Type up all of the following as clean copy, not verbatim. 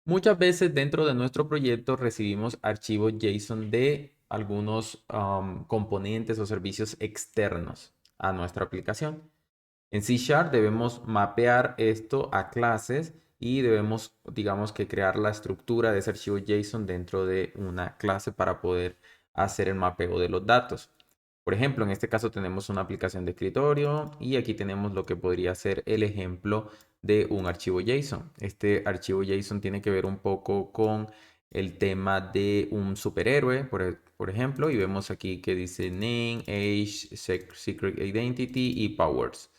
Muchas veces dentro de nuestro proyecto recibimos archivos JSON de algunos componentes o servicios externos a nuestra aplicación. En C Sharp debemos mapear esto a clases y debemos, digamos que crear la estructura de ese archivo JSON dentro de una clase para poder hacer el mapeo de los datos. Por ejemplo, en este caso tenemos una aplicación de escritorio y aquí tenemos lo que podría ser el ejemplo de un archivo JSON. Este archivo JSON tiene que ver un poco con el tema de un superhéroe, por ejemplo, y vemos aquí que dice name, age, secret identity y powers.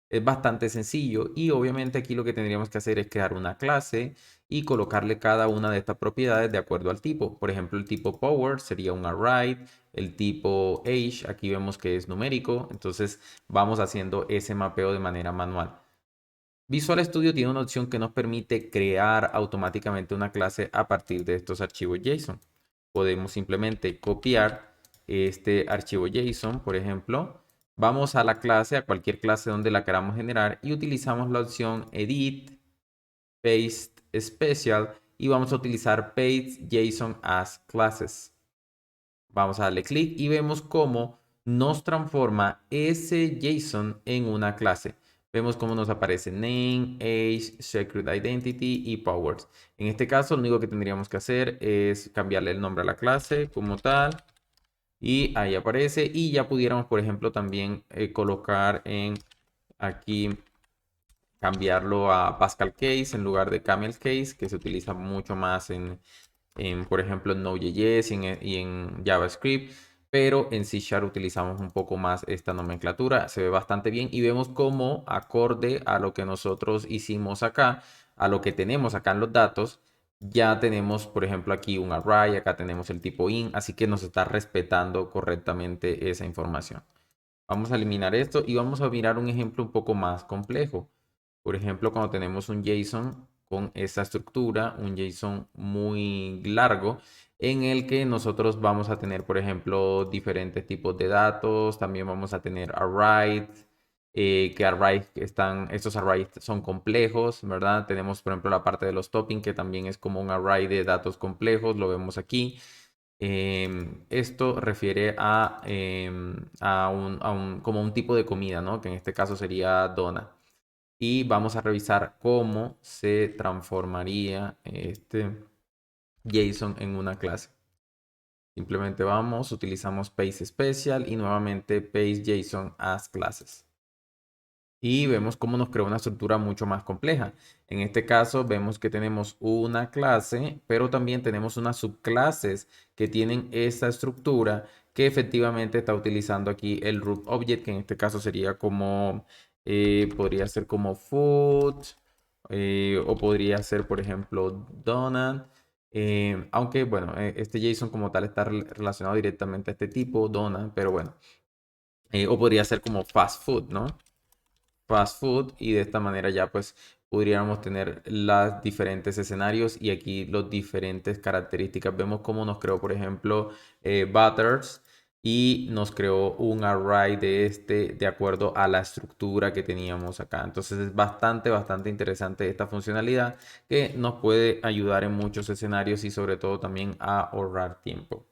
Es bastante sencillo y obviamente aquí lo que tendríamos que hacer es crear una clase y colocarle cada una de estas propiedades de acuerdo al tipo. Por ejemplo, el tipo power sería un array, el tipo age, aquí vemos que es numérico, entonces vamos haciendo ese mapeo de manera manual. Visual Studio tiene una opción que nos permite crear automáticamente una clase a partir de estos archivos JSON. Podemos simplemente copiar este archivo JSON, por ejemplo. Vamos a la clase, a cualquier clase donde la queramos generar y utilizamos la opción Edit, Paste Special y vamos a utilizar Paste JSON as Classes. Vamos a darle clic y vemos cómo nos transforma ese JSON en una clase. Vemos cómo nos aparece name, age, secret identity y powers. En este caso, lo único que tendríamos que hacer es cambiarle el nombre a la clase como tal. Y ahí aparece. Y ya pudiéramos, por ejemplo, también colocar en aquí, cambiarlo a Pascal Case en lugar de Camel Case, que se utiliza mucho más por ejemplo, en Node.js y en JavaScript, pero en C Sharp utilizamos un poco más esta nomenclatura. Se ve bastante bien y vemos cómo acorde a lo que nosotros hicimos acá, a lo que tenemos acá en los datos, ya tenemos, por ejemplo, aquí un array, acá tenemos el tipo int, así que nos está respetando correctamente esa información. Vamos a eliminar esto y vamos a mirar un ejemplo un poco más complejo. Por ejemplo, cuando tenemos un JSON con esta estructura, un JSON muy largo, en el que nosotros vamos a tener, por ejemplo, diferentes tipos de datos. También vamos a tener arrays, estos arrays son complejos, ¿verdad? Tenemos, por ejemplo, la parte de los topping, que también es como un array de datos complejos, lo vemos aquí. Esto refiere como un tipo de comida, ¿no? Que en este caso sería dona. Y vamos a revisar cómo se transformaría este JSON en una clase. Simplemente vamos, utilizamos Paste Special y nuevamente Paste JSON as Classes. Y vemos cómo nos crea una estructura mucho más compleja. En este caso vemos que tenemos una clase, pero también tenemos unas subclases que tienen esta estructura que efectivamente está utilizando aquí el root object, que en este caso sería como, podría ser como food, o podría ser, por ejemplo, donut. Aunque bueno, este JSON como tal está relacionado directamente a este tipo, donut, pero bueno. O podría ser como fast food, ¿no? Fast food y de esta manera ya pues podríamos tener los diferentes escenarios y aquí las diferentes características. Vemos cómo nos creó, por ejemplo, Butters y nos creó un array de este de acuerdo a la estructura que teníamos acá. Entonces es bastante interesante esta funcionalidad que nos puede ayudar en muchos escenarios y sobre todo también a ahorrar tiempo.